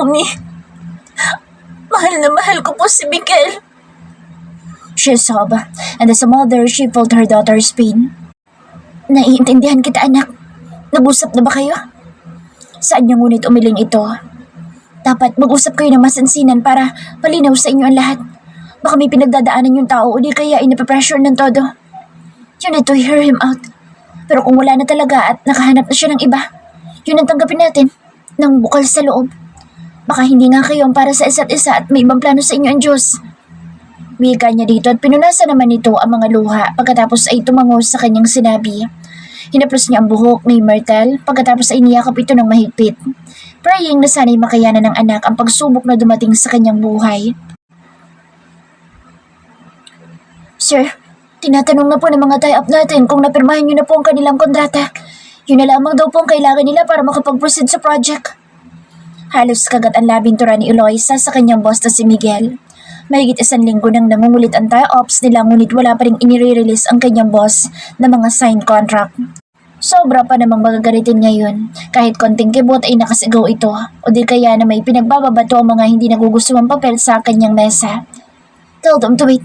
ako, Mi. Mahal na mahal ko po si Miguel. She sobbed, and as a mother, she felt her daughter's pain. Naiintindihan kita, anak. Nag-usap na ba kayo? Saan niyo ngunit umiling ito? Dapat mag-usap kayo ng masinsinan para malinaw sa inyo ang lahat. Baka may pinagdadaanan yung tao o di kaya inapapressure ng todo. You need to hear him out. Pero kung wala na talaga at nakahanap na siya ng iba, yun ang tanggapin natin ng bukal sa loob. Baka hindi nga kayo ang para sa isa't isa at may ibang plano sa inyo ang Diyos. Wika niya dito at pinunasan naman nito ang mga luha pagkatapos ay tumango sa kanyang sinabi. Hinaplos niya ang buhok ni Myrtle pagkatapos ay niyakap ito ng mahigpit. Praying na sana'y makayanan ng anak ang pagsubok na dumating sa kanyang buhay. Sir, tinatanong na po ng mga tie-up natin kung napirmahan niyo na po ang kanilang kontrata. Yun na lamang daw po ang kailangan nila para makapag-proceed sa project. Halos kagat ang labintura ni Eloisa sa kanyang boss na si Miguel. Mahigit 1 linggo nang nangungulit ang tie-ups nila ngunit wala pa rin inire-release ang kanyang boss na mga signed contract. Sobra pa namang magagalitin ngayon kahit konting kibot ay nakasigaw ito o di kaya na may pinagbababato ang mga hindi nagugustuhang papel sa kanyang mesa. Tell them to wait.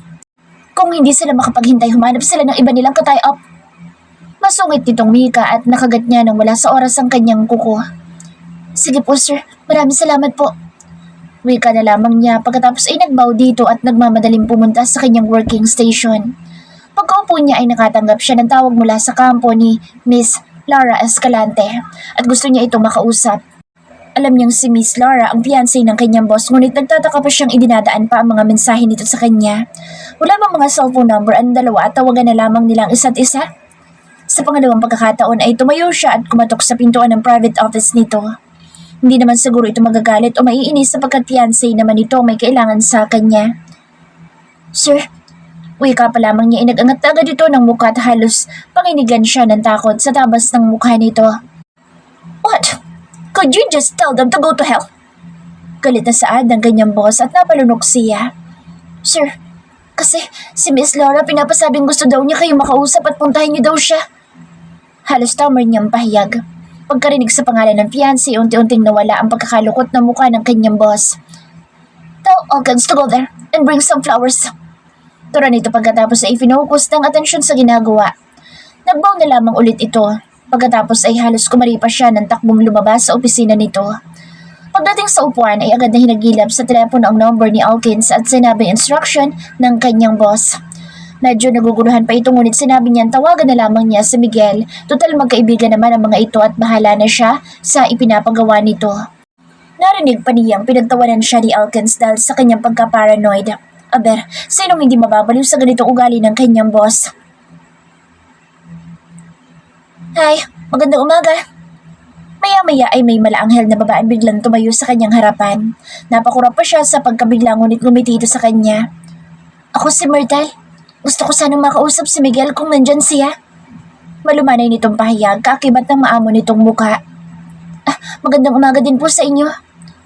Kung hindi sila makapaghintay, humanap sila ng iba nilang ka-tie-up. Masungit nitong wika at nakagat niya nang wala sa oras ang kanyang kuko. Sige po sir, maraming salamat po. Wika na lamang niya pagkatapos ay nagbow dito at nagmamadaling pumunta sa kanyang working station. Pagkaupo niya ay nakatanggap siya ng tawag mula sa kampo ni Miss Lara Escalante at gusto niya itong makausap. Alam niyang si Miss Lara ang fiancé ng kanyang boss ngunit nagtataka pa siyang idinadaan pa ang mga mensahe nito sa kanya. Wala bang mga cellphone number ang dalawa at tawagan na lamang nilang isa't isa? Sa pangalawang pagkakataon ay tumayo siya at kumatok sa pintuan ng private office nito. Hindi naman siguro ito magagalit o maiinis sapagkat fiancé naman ito may kailangan sa kanya. Sir, wika pa lamang niya ay nag-angat agad ito ng mukha at halos panginigan siya ng takot sa tabas ng mukha nito. What? Could you just tell them to go to hell? Galit na saad ng kanyang boss at napalunok siya. Sir, kasi si Miss Laura pinapasabing gusto daw niya kayo makausap at puntahin niyo daw siya. Halos tamar niyang pahiyag. Pagkarinig sa pangalan ng fiancé, unti-unting nawala ang pagkakalukot na mukha ng kanyang boss. Tell Elkins to go there and bring some flowers. Tura nito pagkatapos ay finokus ng atensyon sa ginagawa. Nagbaw na lamang ulit ito. Pagkatapos ay halos kumaripa siya ng takbong lumabas sa opisina nito. Pagdating sa upuan ay agad na hinagilap sa telepono ang number ni Elkins at sinabi instruction ng kanyang boss. Medyo naguguluhan pa ito ngunit sinabi niyang tawagan na lamang niya si Miguel. Total magkaibigan naman ang mga ito at bahala na siya sa ipinapagawa nito. Narinig pa niyang pinagtawanan siya ni Elkins dahil sa kanyang pagka-paranoid. Aber, sinong hindi mababaliw sa ganitong ugali ng kanyang boss? Hi, magandang umaga. Maya-maya ay may malaanghel na babaeng biglang tumayo sa kanyang harapan. Napakurap pa siya sa pagkabigla ngunit ngumiti ito sa kanya. Ako si Myrtle. Gusto ko sanang makausap si Miguel kung nandyan siya. Malumanay nitong pahayag, kaakibat ng maamo nitong muka. Magandang umaga din po sa inyo.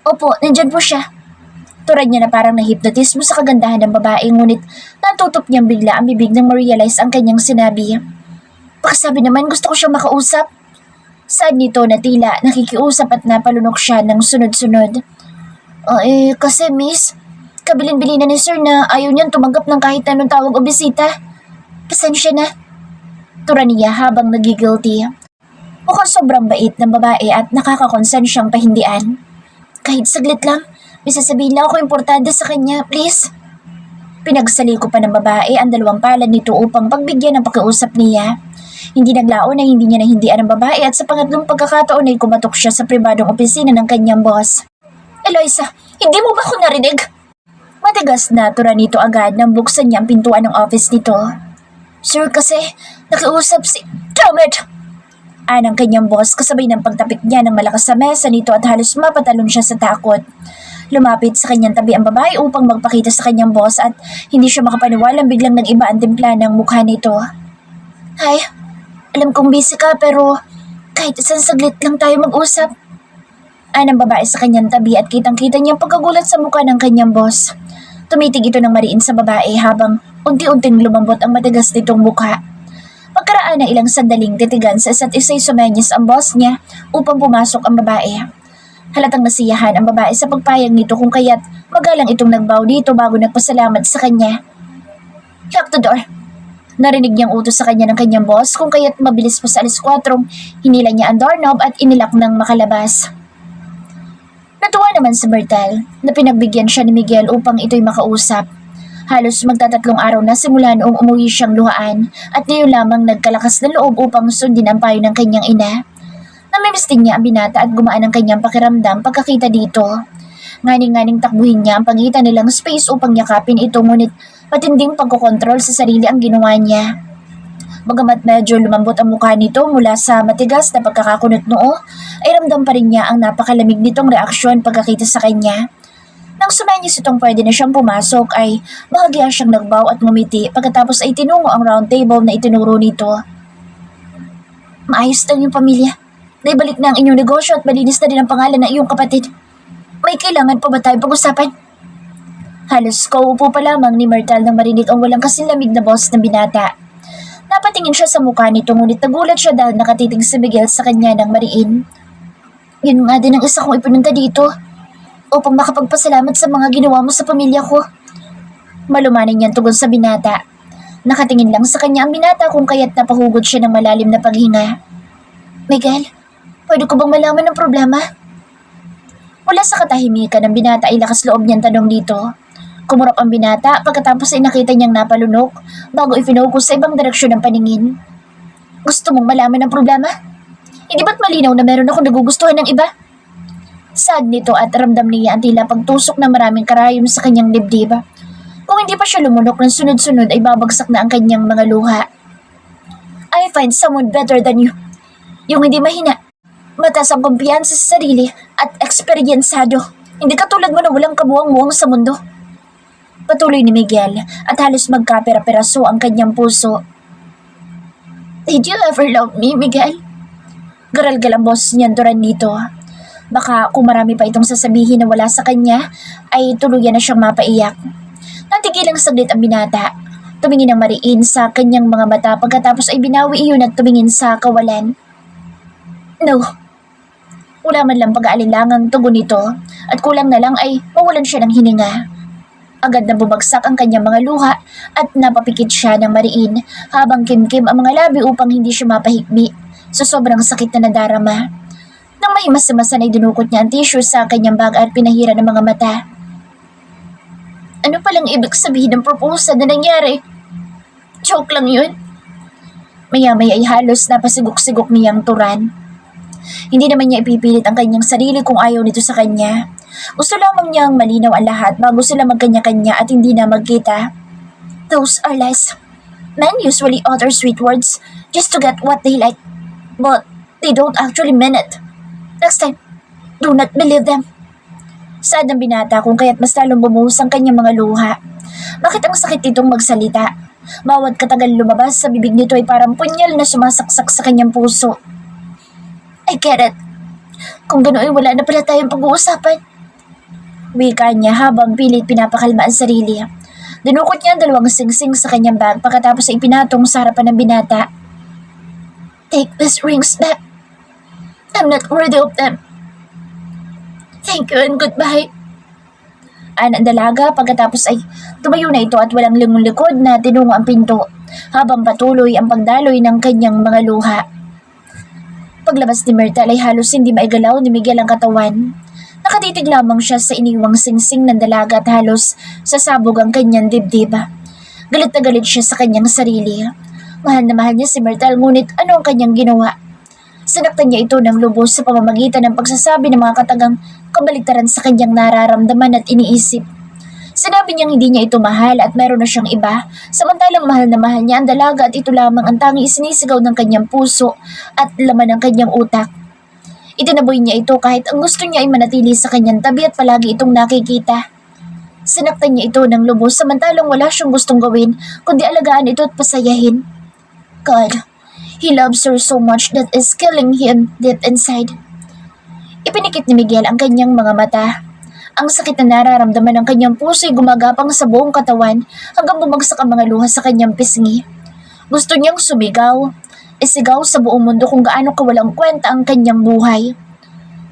Opo, nandyan po siya. Turad niya na parang nahipnotismo sa kagandahan ng babae ngunit natutop niyang bigla ang bibig nang ma-realize ang kanyang sinabi. Pagkasabi naman gusto ko siyang makausap. Saan nito na tila nakikiusap at napalunok siya ng sunod-sunod. Kasi miss, kabilin-bilin na ni sir na ayaw niyang tumanggap ng kahit anong tawag o bisita. Pasensya na. Tura niya habang nagigilty. Mukhang sobrang bait ng babae at nakakakonsen siyang pahindian. Kahit saglit lang, may sasabihin lang ako importante sa kanya, please. Pinagsaliko pa ng babae ang dalawang palad nito upang pagbigyan ng pakiusap niya. Hindi naglaon na hindi niya nahindian ang babae at sa pangatlong pagkakataon ay kumatok siya sa pribadong opisina ng kanyang boss. Eloisa, hindi mo ba ako narinig? Matigas na tura nito agad nang buksan niya ang pintuan ng office nito. Sir, kasi nakiusap si... Damn it! Anang kanyang boss kasabay ng pagtapik niya ng malakas sa mesa nito at halos mapatalon siya sa takot. Lumapit sa kanyang tabi ang babae upang magpakita sa kanyang boss at hindi siya makapaniwalang biglang nag-iba ang timpla ng mukha nito. Hi, alam kong busy ka pero kahit isang saglit lang tayo mag-usap. Anang babae sa kanyang tabi at kitang-kita niyang pagkagulat sa mukha ng kanyang boss. Tumitig ito ng mariin sa babae habang unti-unting lumambot ang matigas nitong mukha. Pagkaraan ng ilang sandaling titigan sa isa't isa'y sumenyas ang boss niya upang pumasok ang babae. Halatang nasiyahan ang babae sa pagpayag nito kung kaya't magalang itong nagbow dito bago nagpasalamat sa kanya. Lock the door. Narinig niyang utos sa kanya ng kanyang boss kung kaya't mabilis pa sa 4:00, hinila niya ang doorknob at inilak ng makalabas. Natuwa naman si Bertal na pinagbigyan siya ni Miguel upang ito'y makausap. Halos magtatatlong araw na simula noong umuwi siyang luhaan at ngayon lamang nagkalakas na loob upang sundin ang payo ng kanyang ina. Namimiss din niya ang binata at gumaan ang kanyang pakiramdam pagkakita dito. Nganing-nganing takbuhin niya ang pagitan nilang space upang yakapin ito ngunit matinding pagkokontrol sa sarili ang ginawa niya. Bagamat medyo lumambot ang mukha nito mula sa matigas na pagkakakunot noo, ay ramdam pa rin niya ang napakalamig nitong reaksyon pagkakita sa kanya. Nang sumenyas itong pwede na siyang pumasok ay bahagya siyang nagbaw at ngumiti pagkatapos ay tinungo ang round table na itinuro nito. Maayos lang yung pamilya. Naibalik na ang inyong negosyo at malinis na din ang pangalan ng iyong kapatid. May kailangan pa ba tayo pag-usapan? Halos kauupo pa lamang ni Myrtle nang marinig ang walang kasinlamig na boss ng binata. Napatingin siya sa mukha nito ngunit nagulat siya dahil nakatitig si Miguel sa kanya ng mariin. Yun nga din ang isa kong ipinunta dito upang makapagpasalamat sa mga ginawa mo sa pamilya ko. Malumanay niyang tugon sa binata. Nakatingin lang sa kanya ang binata kung kaya't napahugod siya ng malalim na paghinga. Miguel, pwede ko bang malaman ang problema? Mula sa katahimikan ng binata ay lakas loob niyang tanong dito. Kumurap ang binata pagkatapos ay nakita niyang napalunok bago ifinocus sa ibang direksyon ng paningin. Gusto mong malaman ang problema? Hindi ba't malinaw na meron akong nagugustuhan ng iba? Sad nito at ramdam niya ang tila pagtusok na maraming karayom sa kanyang dibdib. Kung hindi pa siya lumunok ng sunod-sunod ay babagsak na ang kanyang mga luha. I find someone better than you. Yung hindi mahina, mataas ang kumpiyansa sa sarili at eksperyensado. Hindi katulad mo na walang kamuwang-muwang sa mundo. Patuloy ni Miguel at halos magkapera-peraso ang kanyang puso. Did you ever love me, Miguel? Garal-gal ang boss niyan turan nito. Baka kung marami pa itong sasabihin na wala sa kanya, ay tuluyan na siyang mapaiyak. Natigil lang saglit ang binata. Tumingin ang mariin sa kanyang mga mata pagkatapos ay binawi iyon at tumingin sa kawalan. No. Wala man lang pag-aalilangang tugon nito at kulang na lang ay mawalan siya ng hininga. Agad na bumagsak ang kanyang mga luha at napapikit siya ng mariin habang kimkim ang mga labi upang hindi siya mapahikbi sa sobrang sakit na nadarama. Nang mahimas-himasan ay dinukot niya ang tissue sa kanyang bag at pinahira ng mga mata. Ano palang ibig sabihin ng proposal na nangyari? Joke lang yun. Maya-maya ay halos napasigok-sigok niyang turan. Hindi naman niya ipipilit ang kanyang sarili kung ayaw nito sa kanya. Gusto lamang niyang malinaw ang lahat bago sila magkanya-kanya at hindi na magkita. Those are lies. Men usually utter sweet words just to get what they like. But they don't actually mean it. Next time, do not believe them. Sad ang binata kung kaya't mas lalong bumuhos ang kanyang mga luha. Bakit ang sakit nitong magsalita? Bawat katagal lumabas sa bibig nito ay parang punyal na sumasaksak sa kanyang puso. I get it. Kung gano'n ay wala na pala tayong pag-uusapan. Wika niya habang pilit pinapakalma ang sarili. Dinukot niya ang dalawang singsing sa kanyang bag pagkatapos ay pinatong sa harapan ng binata. Take these rings back. I'm not worthy of them. Thank you and goodbye. Ang dalaga pagkatapos ay tumayo na ito at walang lingon likod na tinungo ang pinto habang patuloy ang pagdaloy ng kanyang mga luha. Paglabas ni Myrtle ay halos hindi maigalaw ni Miguel ang katawan. Nakatitig lamang siya sa iniwang singsing ng dalaga at halos sasabog ang kanyang dibdib. Galit na galit siya sa kanyang sarili. Mahal na mahal niya si Myrtle ngunit ano ang kanyang ginawa? Sinaktan niya ito ng lubos sa pamamagitan ng pagsasabi ng mga katagang kabaliktaran sa kanyang nararamdaman at iniisip. Sinabi niyang hindi niya ito mahal at meron na siyang iba, samantalang mahal na mahal niya ang dalaga at ito lamang ang tanging isinisigaw ng kanyang puso at laman ng kanyang utak. Itinaboy niya ito kahit ang gusto niya ay manatili sa kanyang tabi at palagi itong nakikita. Sinaktan niya ito ng lubos samantalang wala siyang gustong gawin kundi alagaan ito at pasayahin. God, he loves her so much that is killing him deep inside. Ipinikit ni Miguel ang kanyang mga mata. Ang sakit na nararamdaman ng kanyang puso ay gumagapang sa buong katawan hanggang bumagsak ang mga luha sa kanyang pisngi. Gusto niyang sumigaw, isigaw sa buong mundo kung gaano kawalang kwenta ang kanyang buhay.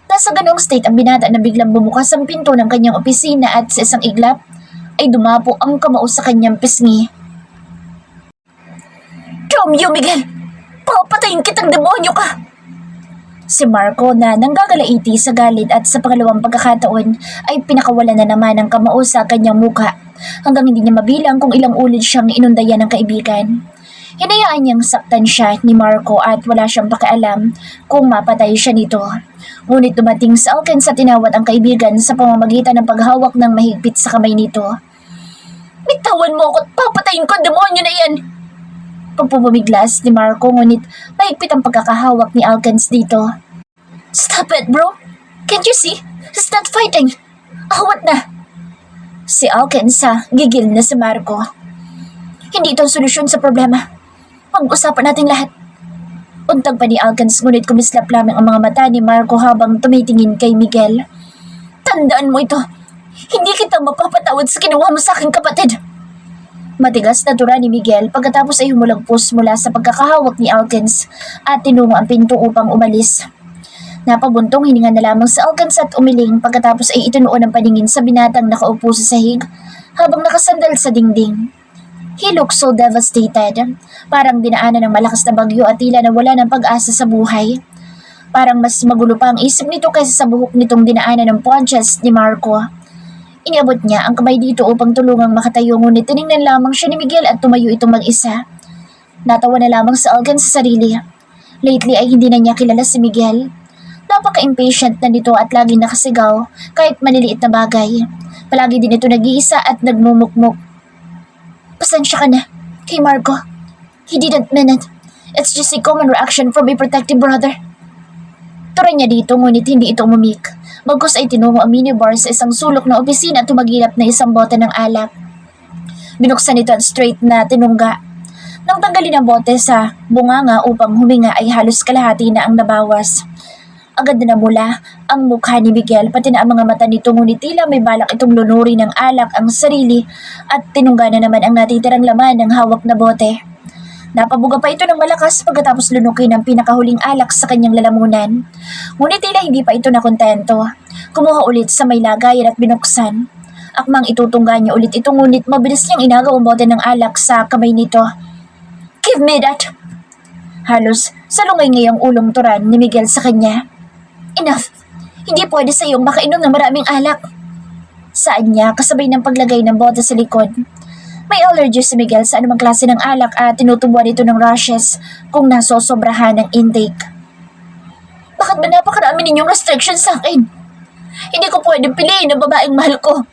Nasa ganong state ang binata na biglang bumukas ang pinto ng kanyang opisina at sa isang iglap ay dumapo ang kamao sa kanyang pisngi. Romeo Miguel! Papatayin kitang demonyo ka! Si Marco na nanggagalaiti sa galit at sa pangalawang pagkakataon ay pinakawala na naman ang kamao sa kanyang muka hanggang hindi niya mabilang kung ilang ulit siyang inundayan ng kaibigan. Hinayaan niyang saktan siya ni Marco at wala siyang pakialam kung mapatay siya nito. Ngunit dumating sa Alkins sa tinawad ang kaibigan sa pamamagitan ng paghawak ng mahigpit sa kamay nito. Bitawan mo ako at papatayin ko ang demonyo na yan! Pagpumiglas ni Marco ngunit mahigpit ang pagkakahawak ni Alkins dito. Stop it, bro! Can't you see? He's not fighting! Awat na! Si Alkins gigil na si Marco. Hindi ito ang solusyon sa problema. Pag-usapan natin lahat. Untag pa ni Alkins ngunit kumislap lamang ang mga mata ni Marco habang tumitingin kay Miguel. Tandaan mo ito! Hindi kita mapapatawad sa ginawa mo sa aking kapatid! Matigas na tura ni Miguel pagkatapos ay humulagpos mula sa pagkakahawak ni Alkins at tinungo ang pinto upang umalis. Napabuntong hininga na lamang sa Alkins at umiling pagkatapos ay itinuon ang paningin sa binatang nakaupo sa sahig habang nakasandal sa dingding. He looked so devastated, parang dinaanan ng malakas na bagyo at tila na wala ng pag-asa sa buhay. Parang mas magulo pa ang isip nito kaysa sa buhok nitong dinaanan ng punches ni Marco. Iniabot niya ang kamay dito upang tulungang makatayo ngunit tiningnan lamang siya ni Miguel at tumayo itong mag-isa. Natawa na lamang sa Alkins sa sarili. Lately ay hindi na niya kilala si Miguel. Napaka-impatient na nito at laging nakasigaw kahit maliliit na bagay. Palagi din ito nag-iisa at nagmumukmuk. Pasensya ka na, kay Marco. He didn't mean it. It's just a common reaction from a protective brother. Turay niya dito ngunit hindi ito umimik. Bagkus ay tinungo ang minibar sa isang sulok na opisina at tumagilap na isang bote ng alak. Binuksan ito at straight na tinungga. Nang tanggalin ang bote sa bunganga upang huminga ay halos kalahati na ang nabawas. Agad na namula ang mukha ni Miguel pati na ang mga mata nito ngunit tila may balak itong lunuri ng alak ang sarili at tinungga na naman ang natitirang laman ng hawak na bote. Napabuga pa ito ng malakas pagkatapos lunukin ang pinakahuling alak sa kanyang lalamunan. Ngunit tila hindi pa ito nakontento. Kumuha ulit sa may lagayan at binuksan. Akmang itutungga niya ulit ito ngunit mabilis niyang inagaw ang bote ng alak sa kamay nito. Give me that! Halos salungay ngayong ulong turan ni Miguel sa kanya. Enough! Hindi pwede sa iyong makainom ng maraming alak. Saan niya kasabay ng paglagay ng bote sa likod. May allergy si Miguel sa anumang klase ng alak at tinutubuan ito ng rashes kung nasosobrahan ng intake. Bakit ba napakarami ninyong restrictions sa akin? Hindi ko pwedeng piliin ang babaeng mahal ko.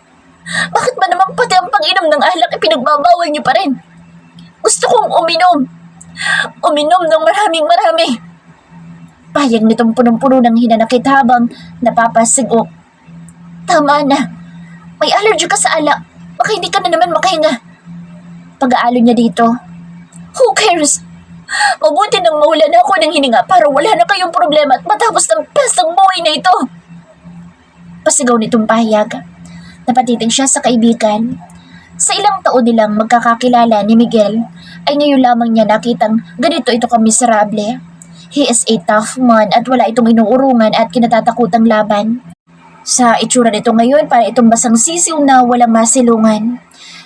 Bakit ba naman pati ang pag-inom ng alak ipinagbabawal niyo pa rin? Gusto kong uminom. Uminom ng marami. Payag nitong punong-puno ng hinanakit habang napapasigok. Tama na. May allergy ka sa alak. Baka hindi ka na naman makahinga. Pag-aalo niya dito. Who cares? Mabuti nang mawala na ako ng hininga para wala na kayong problema at matapos ng pestang buhay na ito. Pasigaw nitong pahayag. Napatitig siya sa kaibigan. Sa ilang taon nilang magkakakilala ni Miguel, ay ngayon lamang niya nakitang ganito ito kamiserable. He is a tough man at wala itong inuurungan at kinatatakutang laban. Sa itsura nito ngayon, para itong basang sisiw na walang masilungan.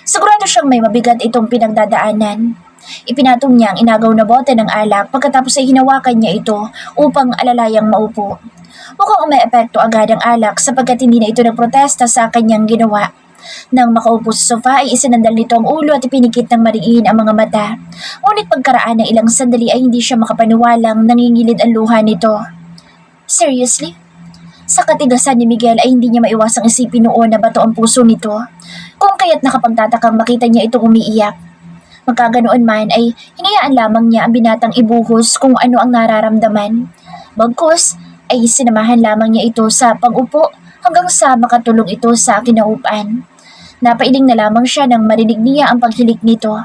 Sigurado siyang may mabigat itong pinagdadaanan. Ipinatong niya ang inagaw na bote ng alak pagkatapos ay hinawakan niya ito upang alalayang maupo. Mukhang umeepekto agad ang alak sapagkat hindi na ito nagprotesta sa kanyang ginawa. Nang makaupo sa sofa ay isinandal nito ang ulo at ipinikit ng mariin ang mga mata. Ngunit pagkaraan ng ilang sandali ay hindi siya makapaniwalang nangingilid ang luha nito. Seriously? Sa katigasan ni Miguel ay hindi niya maiwasang isipin noon na bato ang puso nito. Kung kaya't nakapagtatakang makita niya itong umiiyak. Magkaganoon man ay hinayaan lamang niya ang binatang ibuhos kung ano ang nararamdaman. Bagkus ay sinamahan lamang niya ito sa pag-upo hanggang sa makatulong ito sa kinaupan. Napailing na lamang siya nang marinig niya ang paghilik nito.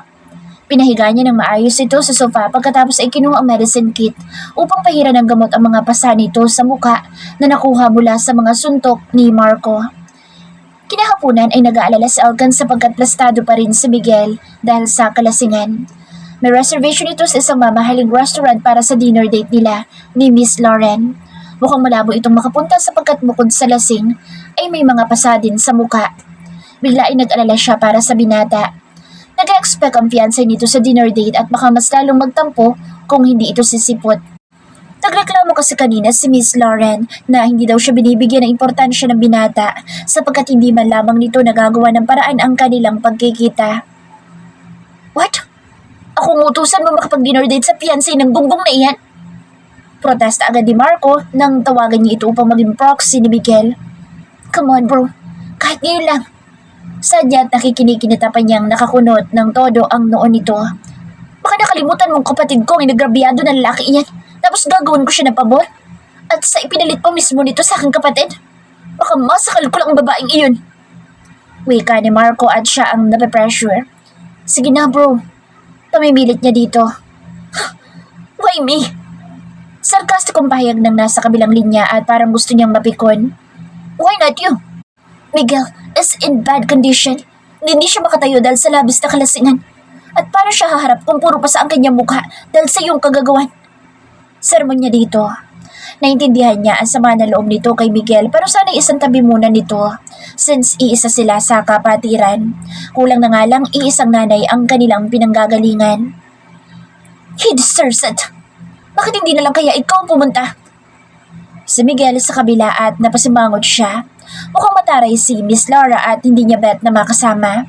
Pinahiga niya ng maayos ito sa sofa pagkatapos ay kinuha ang medicine kit upang pahiran ng gamot ang mga pasa nito sa muka na nakuha mula sa mga suntok ni Marco. Kinahaponan ay nag-aalala si Alkins sapagkat plastado pa rin si Miguel dahil sa kalasingan. May reservation ito sa isang mamahaling restaurant para sa dinner date nila ni Miss Lauren. Mukhang malabo itong makapunta sapagkat bukod sa lasing ay may mga pasa din sa muka. Bigla ay nag-alala siya para sa binata. Nag-expect ang fiancé nito sa dinner date at baka mas lalong magtampo kung hindi ito sisipot. Nagreklamo kasi kanina si Miss Lauren na hindi daw siya binibigyan ng importansya ng binata sapagkat hindi man lamang nito nagagawa ng paraan ang kanilang pagkikita. What? Ako ngutusan mo makapag-dinner date sa fiancé ng gunggong na iyan? Protesta agad ni Marco nang tawagan niya ito upang maging proxy ni Miguel. Come on bro, kahit ngayon lang. Sadya at nakikinikinita pa niyang nakakunot ng todo ang noon nito. Baka nakalimutan mong kapatid ko ang inagrabyado ng lalaki iyan. Tapos gagawin ko siya ng pabor? At sa ipinalit pa mismo nito sa aking kapatid? Baka masakal ko lang ang babaeng iyon. Wika ni Marco at siya ang nape-pressure. Sige na bro, pamimilit niya dito. Why me? Sarkastikong pahayag ng nasa kabilang linya at parang gusto niyang mapikon. Why not you? Miguel is in bad condition. Hindi siya makatayo dahil sa labis na kalasingan. At paano siya haharap kung puro pa sa ang kanyang mukha dahil sa iyong kagagawan? Sermon niya dito. Naintindihan niya ang sama ng loob nito kay Miguel pero sana isang tabi muna nito since iisa sila sa kapatiran. Kulang na nga lang iisang nanay ang kanilang pinanggagalingan. He deserves it. Bakit hindi na lang kaya ikaw pumunta? Si Miguel sa kabila at napasimangot siya. Mukhang mataray si Miss Laura at hindi niya bet na makasama.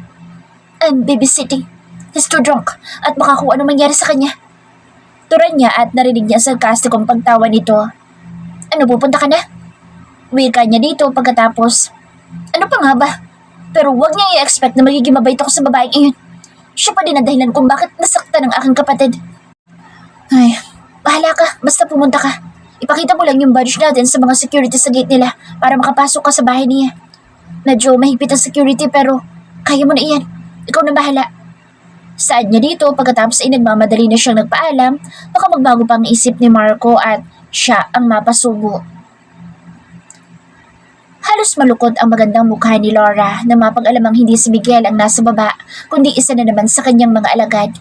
I'm babysitting. He's too drunk at baka kung ano mangyari sa kanya. Turan niya at narinig niya ang sarkastikong pagtawa nito. Ano, pupunta ka na? Wika niya dito pagkatapos. Ano pa nga ba? Pero huwag niya i-expect na magiging mabait ako sa babaeng iyon. Siya pa din ang dahilan kung bakit nasaktan ng aking kapatid. Ay, bahala ka. Basta pumunta ka. Ipakita mo lang yung badge natin sa mga security sa gate nila para makapasok ka sa bahay niya. Medyo mahigpit ang security pero kaya mo na iyan. Ikaw na bahala. Saad niya dito pagkatapos ay nagmamadali na siyang nagpaalam, baka magbago pa ang isip ni Marco at siya ang mapasubo. Halos malukod ang magandang mukha ni Laura na mapag-alamang hindi si Miguel ang nasa baba, kundi isa na naman sa kanyang mga alagad.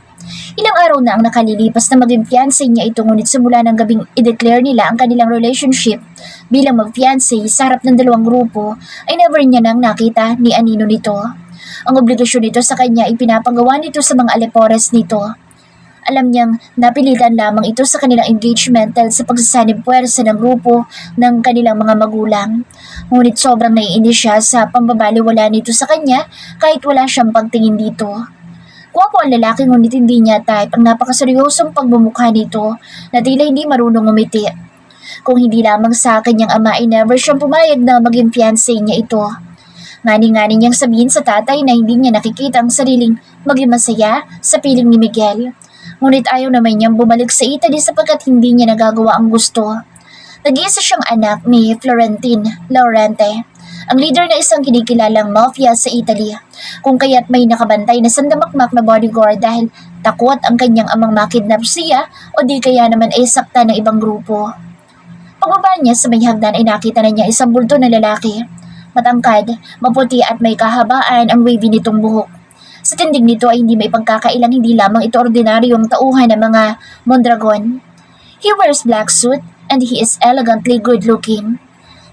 Ilang araw na ang nakalilipas na maging fiancé niya ito ngunit simula ng gabing i-declare nila ang kanilang relationship bilang mag-fiancé sa harap ng dalawang grupo ay never niya nang nakita ni anino nito. Ang obligasyon nito sa kanya ay pinapagawa nito sa mga alepores nito. Alam niyang napilitan lamang ito sa kanilang engagement dahil sa pagsasanib puwersa ng grupo ng kanilang mga magulang. Ngunit sobrang naiinis siya sa pambabaliwala nito sa kanya kahit wala siyang pagtingin dito. Gwapo ang lalaki ngunit hindi niya type ang napakaseryosong pagbumukha nito na tila hindi marunong umiti. Kung hindi lamang sa kanyang ama ay never siyang pumayag na maging fiancé niya ito. Ngani-ngani niyang sabihin sa tatay na hindi niya nakikita ang sariling maging masaya sa piling ni Miguel. Ngunit ayaw naman niyang bumalik sa Italy sapagkat hindi niya nagagawa ang gusto. Nag-iisa siyang anak ni Florentine Laurente, ang leader na isang kinikilalang mafia sa Italy, kung kaya't may nakabantay na sandamakmak na bodyguard dahil takot ang kanyang amang makidnap siya o di kaya naman ay sakta ng ibang grupo. Pagbaba niya sa may hagdan ay nakita na niya isang bulto na lalaki. Matangkad, maputi at may kahabaan ang wavy nitong buhok. Sa tindig nito ay hindi may pagkakailang hindi lamang ito ordinaryong tauhan ng mga Mondragon. He wears black suit and he is elegantly good looking.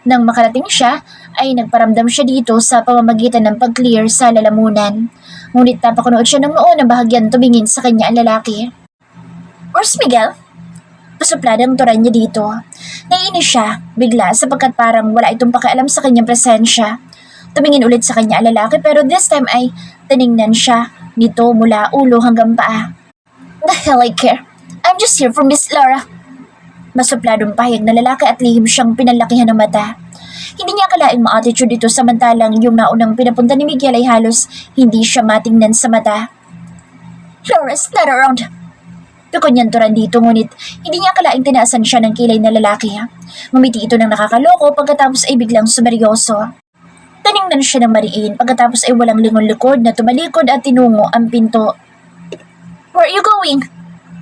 Nang makarating siya, ay nagparamdam siya dito sa pamamagitan ng pag-clear sa lalamunan. Ngunit napakunood siya ng noon na bahagyan tumingin sa kanya ang lalaki. Where's Miguel? Pasupladang turan niya dito. Naiinis siya, bigla sapagkat parang wala itong pakialam sa kanyang presensya. Tumingin ulit sa kanya ang lalaki pero this time ay tiningnan siya nito mula ulo hanggang paa. The hell I care. I'm just here for Miss Laura. Masupladong pahayag na lalaki at lihim siyang pinalakihan ng mata. Hindi niya akalaing ma-attitude dito samantalang yung naunang pinapunta ni Miguel ay halos hindi siya matingnan sa mata. Laura's not around. Pikon niyang turan dito ngunit hindi niya akalaing tinaasan siya ng kilay na lalaki. Ngumiti ito ng nakakaloko pagkatapos ay biglang sumeryoso. Tiningnan siya ng mariin pagkatapos ay walang lingon likod na tumalikod at tinungo ang pinto. Where are you going?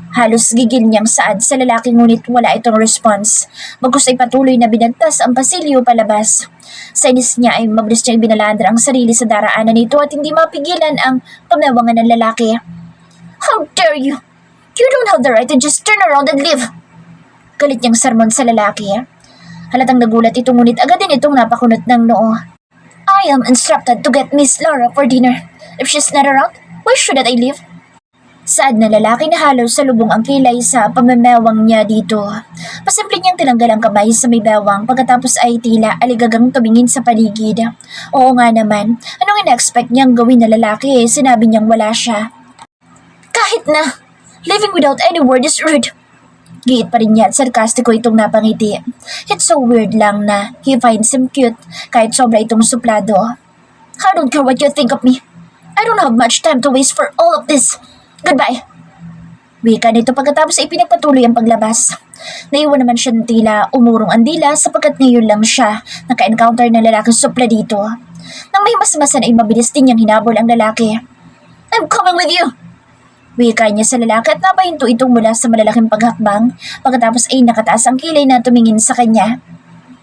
Halos gigil niyang saad sa lalaki ngunit wala itong response. Bagkus ay patuloy na binagtas ang pasilyo palabas. Sa inis niya ay mabilis niyang ibinalandra ang sarili sa daraanan nito at hindi mapigilan ang pagnawangan ng lalaki. How dare you! You don't have the right to just turn around and leave! Galit niyang sermon sa lalaki. Halatang nagulat ito ngunit agad din itong napakunot ng noo. I am instructed to get Miss Laura for dinner. If she's not around, why shouldn't I leave? Saad na lalaki na halos salubong ang kilay sa pamamewang niya dito. Pasimple niyang tinanggal ang kamay sa may bewang pagkatapos ay tila aligagang tumingin sa paligid. Oo nga naman, anong ina-expect niyang gawin na lalaki sinabi niyang wala siya. Kahit na, living without any word is rude. Giit pa rin niya at sarkastiko itong napangiti. It's so weird lang na he finds him cute kahit sobra itong suplado. I don't care what you think of me. I don't have much time to waste for all of this. Goodbye. Wika nito pagkatapos ay pinagpatuloy ang paglabas. Naiwan naman siya ng tila umurong ang dila sapagkat ngayon lang siya naka-encounter ng lalaking supla dito. Nang may masmasan ay mabilis din niyang hinabol ang lalaki. I'm coming with you! Wika niya sa lalaki at napahinto itong mula sa malalaking paghakbang pagkatapos ay nakataas ang kilay na tumingin sa kanya.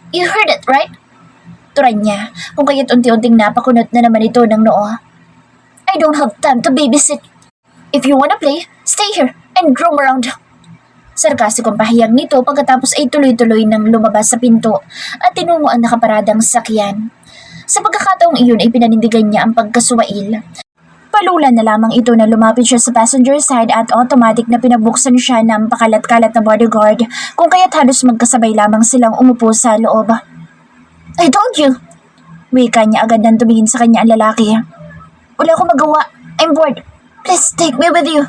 You heard it, right? Turan niya kung kaya't unti-unting napakunot na naman ito ng noo. I don't have time to babysit. If you wanna play, stay here and roam around. Sarkastikong pahayag nito pagkatapos ay tuloy-tuloy nang lumabas sa pinto at tinungo ang nakaparadang sakyan. Sa pagkakataong iyon ay pinanindigan niya ang pagkasuwail. Palula na lamang ito na lumapit siya sa passenger side at automatic na pinabuksan siya ng pakalat-kalat na bodyguard kung kaya't halos magkasabay lamang silang umupo sa loob. I told you! Wika niya agad nang tumingin sa kanya ang lalaki. Wala akong magawa. I'm bored. Please take me with you.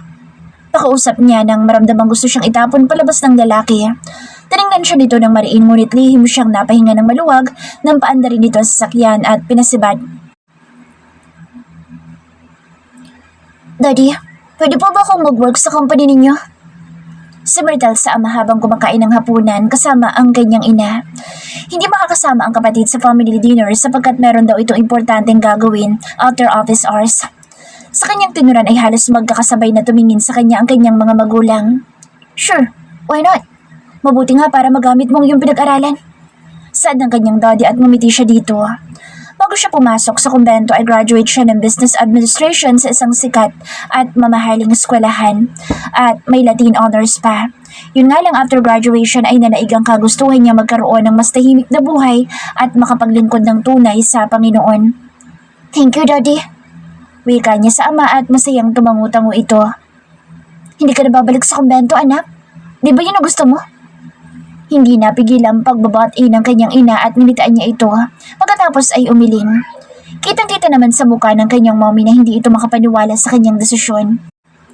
Pakausap niya nang maramdamang gusto siyang itapon palabas ng lalaki. Tiningnan siya nito ng mariin ngunit lihim siyang napahinga ng maluwag nang paanda rin nito sa sasakyan at pinasibad. Daddy, pwede po ba akong mag-work sa company ninyo? Si Myrtle sa ama habang kumakain ng hapunan kasama ang kanyang ina. Hindi makakasama ang kapatid sa family dinner sapagkat meron daw itong importanteng gagawin after office hours. Sa kanyang tinuran ay halos magkakasabay na tumingin sa kanya ang kanyang mga magulang. Sure, why not? Mabuti nga para magamit mong iyong pinag-aralan. Saad ng kanyang daddy at ngumiti siya dito. Bago siya pumasok sa kumbento ay graduate siya ng business administration sa isang sikat at mamahaling eskwelahan at may Latin honors pa. Yun nga lang after graduation ay nanaig ang kagustuhan niya magkaroon ng mas tahimik na buhay at makapaglingkod ng tunay sa Panginoon. Thank you, Daddy. Wika niya sa ama at masayang tumangu-tango ito. Hindi ka na babalik sa kumbento, anak? Di ba yun ang gusto mo? Hindi napigil ang pagbabatiin ng kanyang ina at nilitaan niya ito. Pagkatapos ay umiling. Kitang-kita naman sa mukha ng kanyang mommy na hindi ito makapaniwala sa kanyang desisyon.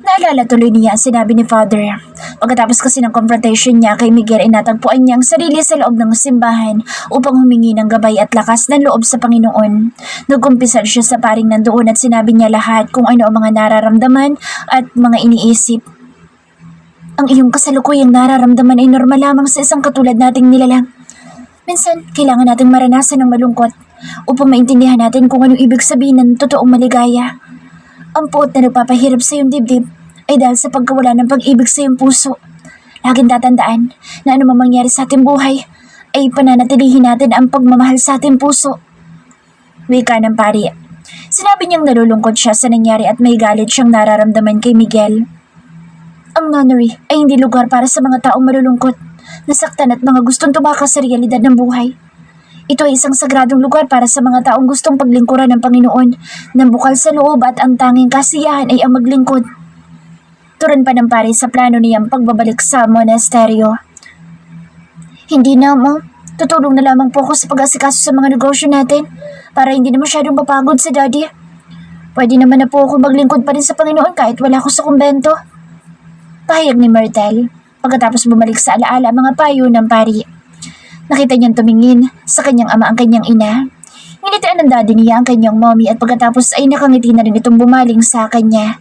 Naalala tuloy niya ang sinabi ni Father. Pagkatapos kasi ng confrontation niya kay Miguel ay natagpuan niya ang sarili sa loob ng simbahan upang humingi ng gabay at lakas ng loob sa Panginoon. Nagkumpisal siya sa paring nandoon at sinabi niya lahat kung ano ang mga nararamdaman at mga iniisip. Ang iyong kasalukuyang nararamdaman ay normal lamang sa isang katulad nating nilalang. Minsan, kailangan nating maranasan ng malungkot upang maintindihan natin kung anong ibig sabihin ng totoong maligaya. Ang puot na nagpapahirap sa iyong dibdib ay dahil sa pagkawala ng pag-ibig sa iyong puso. Laging tatandaan na ano mang mangyari sa ating buhay ay pananatilihin natin ang pagmamahal sa ating puso. Wika ng pari. Sinabi niyang nalulungkot siya sa nangyari at may galit siyang nararamdaman kay Miguel. Ang nunnery ay hindi lugar para sa mga taong malulungkot, nasaktan at mga gustong tumakas sa realidad ng buhay. Ito ay isang sagradong lugar para sa mga taong gustong paglingkuran ng Panginoon, ng bukal sa loob at ang tanging kasiyahan ay ang maglingkod. Turan pa ng pare sa plano niyang pagbabalik sa monasteryo. Hindi na, Mom. Tutulong na lamang po ako sa pag-asikaso sa mga negosyo natin para hindi na masyadong mapagod sa Daddy. Pwede naman na po ako maglingkod pa rin sa Panginoon kahit wala ako sa kumbento. Pahayag ni Myrtle pagkatapos bumalik sa alaala ang mga payo ng pari. Nakita niyang tumingin sa kanyang ama ang kanyang ina. Nginitian ng daddy niya ang kanyang mommy at pagkatapos ay nakangiti na rin itong bumaling sa kanya.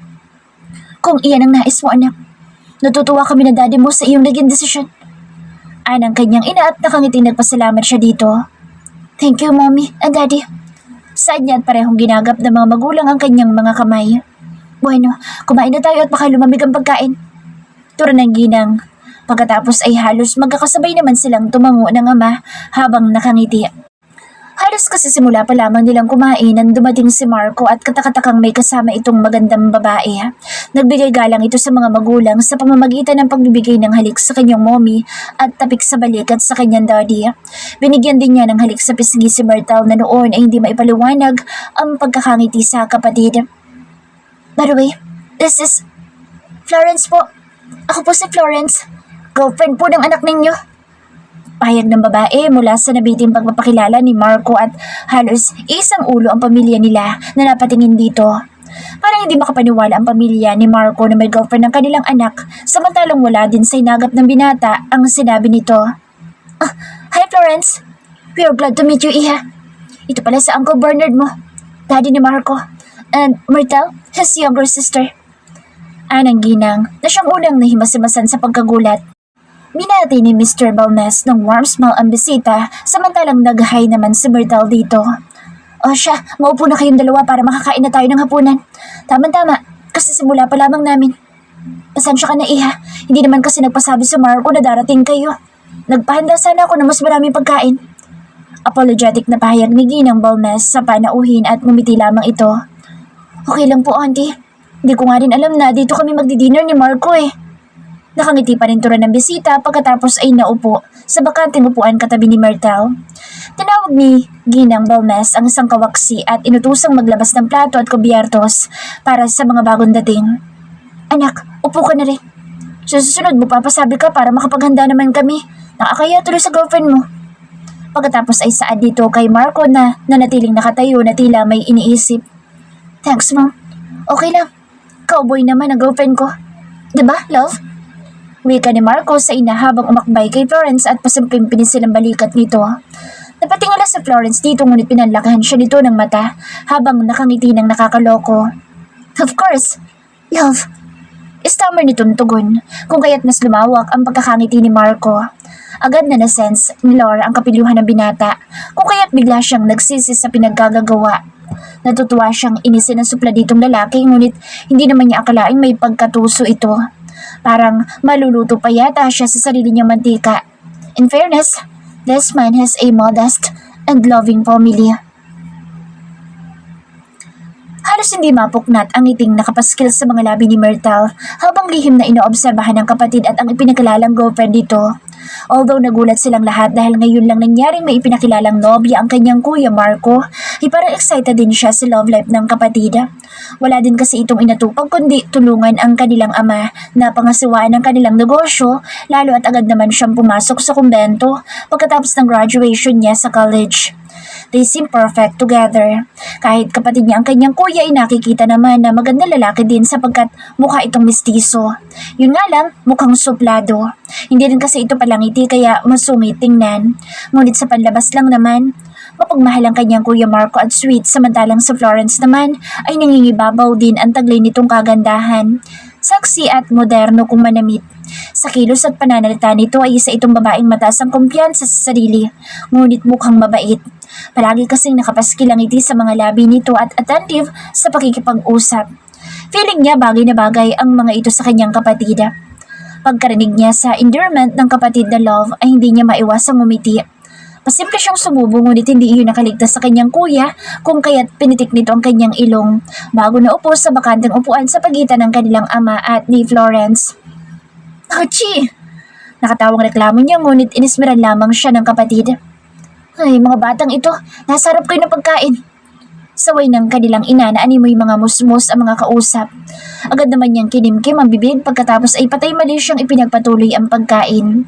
Kung iyan ang nais mo, anak, natutuwa kami na daddy mo sa iyong naging desisyon. Anang kanyang ina at nakangiti nagpasalamat siya dito. Thank you, mommy and daddy. Saad niya at parehong ginagap ng mga magulang ang kanyang mga kamay. Bueno, kumain na tayo at baka lumamig ang pagkain. Turo ng ginang. Pagkatapos ay halos magkakasabay naman silang tumango ng ama habang nakangiti. Halos kasi simula pa lamang nilang kumain nang dumating si Marco at katakatakang may kasama itong magandang babae. Nagbigay galang ito sa mga magulang sa pamamagitan ng pagbibigay ng halik sa kanyang mommy at tapik sa balikat sa kanyang daddy. Binigyan din niya ng halik sa pisngi si Myrtle na noon ay hindi maipaliwanag ang pagkakangiti sa kapatid. By the way, this is Florence po. Ako po si Florence. Girlfriend po ng anak ninyo. Pahayag ng babae mula sa nabiting pagpapakilala ni Marco at halos isang ulo ang pamilya nila na napatingin dito. Parang hindi makapaniwala ang pamilya ni Marco na may girlfriend ng kanilang anak samantalang wala din sa inagap ng binata ang sinabi nito. Hi Florence! We are glad to meet you, Iha. Ito pala sa Uncle Bernard mo, daddy ni Marco, and Myrtle, his younger sister. Anang ginang na siyang unang nahimas-himasan sa pagkagulat. Binati ni Mr. Balmes ng warm smile ang bisita samantalang nag-hi naman si Myrtle dito. O siya, maupo na kayong dalawa para makakain na tayo ng hapunan. Tama-tama, kasi simula pa lamang namin. Pasensya ka na, Iha. Hindi naman kasi nagpasabi sa Marco na darating kayo. Nagpahanda sana ako ng mas maraming pagkain. Apologetic na pahayag ni Ginang Balmes sa panauhin at ngumiti lamang ito. Okay lang po, Auntie. Hindi ko nga rin alam na dito kami magdi-dinner ni Marco eh. Nakangiti pa rin tura ng bisita pagkatapos ay naupo sa bakanting upuan katabi ni Myrtle. Tinawag ni Ginang Balmes ang isang kawaksi at inutusang maglabas ng plato at kubyertos para sa mga bagong dating. Anak, upo ka na rin. Sa susunod mo papasabi ka para makapaghanda naman kami. Nakakaya tuloy sa girlfriend mo. Pagkatapos ay saad dito kay Marco na nanatiling nakatayo na tila may iniisip. Thanks, Mom. Okay lang. Cowboy naman ang girlfriend ko. Diba, love? Wika ni Marco sa ina habang umakbay kay Florence at pasimping pinisilang balikat nito. Napatingala sa Florence dito ngunit pinanlakahan siya nito ng mata habang nakangiti ng nakakaloko. Of course, love. Stammer nitong tugon kung kaya't mas lumawak ang pagkakangiti ni Marco. Agad na nasense ni Laura ang kapilyuhan ng binata kung kaya't bigla siyang nagsisi sa pinaggagawa. Natutuwa siyang inisin ang supladitong lalaki ngunit hindi naman niya akalaing may pagkatuso ito. Parang maluluto pa yata siya sa sarili niyang mantika. In fairness, this man has a modest and loving family. Halos hindi mapuknat ang ngiting nakapaskil sa mga labi ni Myrtle habang lihim na inoobserbahan ng kapatid at ang ipinakilalang girlfriend dito. Although nagulat silang lahat dahil ngayon lang nangyaring may ipinakilalang nobya ang kanyang kuya Marco, ay parang excited din siya sa love life ng kapatid. Wala din kasi itong inatupag kundi tulungan ang kanilang ama na pangasiwaan ng kanilang negosyo, lalo at agad naman siyang pumasok sa kumbento pagkatapos ng graduation niya sa college. They seem perfect together. Kahit kapatid niya ang kanyang kuya ay nakikita naman na maganda lalaki din sapagkat mukha itong mistiso. Yun nga lang, mukhang suplado. Hindi rin kasi ito palangiti kaya masungit tingnan. Ngunit sa panlabas lang naman, mapagmahal ang kanyang kuya Marco at sweet samantalang sa Florence naman ay nangingibabaw din ang taglay nitong kagandahan. Saksi at moderno kung manamit. Sa kilos at pananalita nito ay isa itong babaeng mataas ang kumpiyansa sa sarili, ngunit mukhang mabait. Palagi kasing nakapaskil ang ngiti sa mga labi nito at attentive sa pakikipag-usap. Feeling niya bagay na bagay ang mga ito sa kanyang kapatid. Pagkarinig niya sa endearment ng kapatid na love ay hindi niya maiwasang ngumiti. Pasimple siyang sumubo ngunit hindi iyon nakaligtas sa kanyang kuya kung kaya't pinitik nito ang kanyang ilong bago naupo sa bakanteng upuan sa pagitan ng kanilang ama at ni Florence. Hachi! Nakatawang reklamo niya ngunit inismeran lamang siya ng kapatid. Ay, mga batang ito, nasarap kayo ng pagkain. Saway ng kanilang ina na animoy mga musmus ang mga kausap. Agad naman niyang kinimkim ang bibig pagkatapos ay patay mali siyang ipinagpatuloy ang pagkain.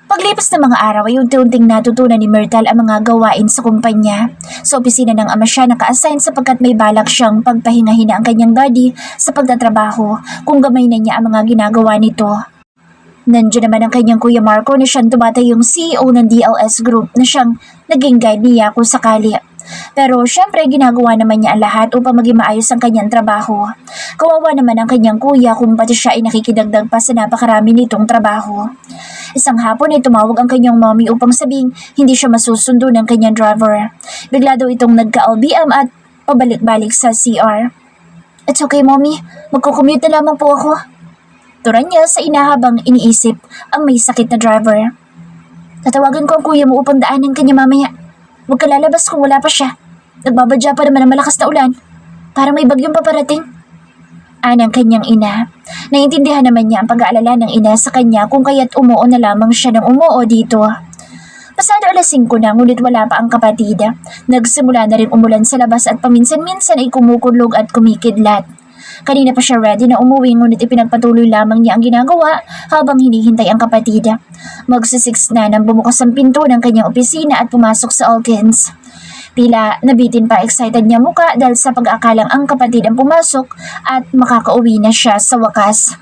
Paglipas ng mga araw ay unti-unting natutunan ni Myrtle ang mga gawain sa kumpanya. Sa opisina ng ama siya naka-assign sapagkat may balak siyang pagpahingahina ang kanyang daddy sa pagtatrabaho kung gamay na niya ang mga ginagawa nito. Nandiyan naman ang kanyang kuya Marco na siyang tumatay yung CEO ng DLS Group na siyang naging guide niya kung sakali. Pero syempre ginagawa naman niya ang lahat upang maging maayos ang kanyang trabaho. Kawawa naman ang kanyang kuya kung pati siya ay nakikidagdag pa sa napakarami nitong trabaho. Isang hapon ay tumawag ang kanyang mommy upang sabing hindi siya masusundo ng kanyang driver. Bigla daw itong nagka-LBM at pabalik-balik sa CR. It's okay, mommy. Magkukommute na lamang po ako. Turan niya sa ina habang iniisip ang may sakit na driver. Tatawagan ko ang kuya mo upang daanan kanya mamaya. Huwag ka lalabas kung wala pa siya. Nagbabadya pa naman ang malakas na ulan. Parang may bagyong paparating. Anang kanyang ina. Naiintindihan naman niya ang pag-aalala ng ina sa kanya kung kaya't umuo na lamang siya ng umuo dito. Pasado 5:00 na ngunit wala pa ang kapatid. Nagsimula na rin umulan sa labas at paminsan-minsan ay kumukulog at kumikidlat. Kanina pa siya ready na umuwi ngunit ipinagpatuloy lamang niya ang ginagawa habang hinihintay ang kapatid. Magsi-6 na nang bumukas ang pinto ng kanyang opisina at pumasok sa Alkins. Tila nabitin pa excited niya muka dahil sa pag-aakalang ang kapatid ang pumasok at makakauwi na siya sa wakas.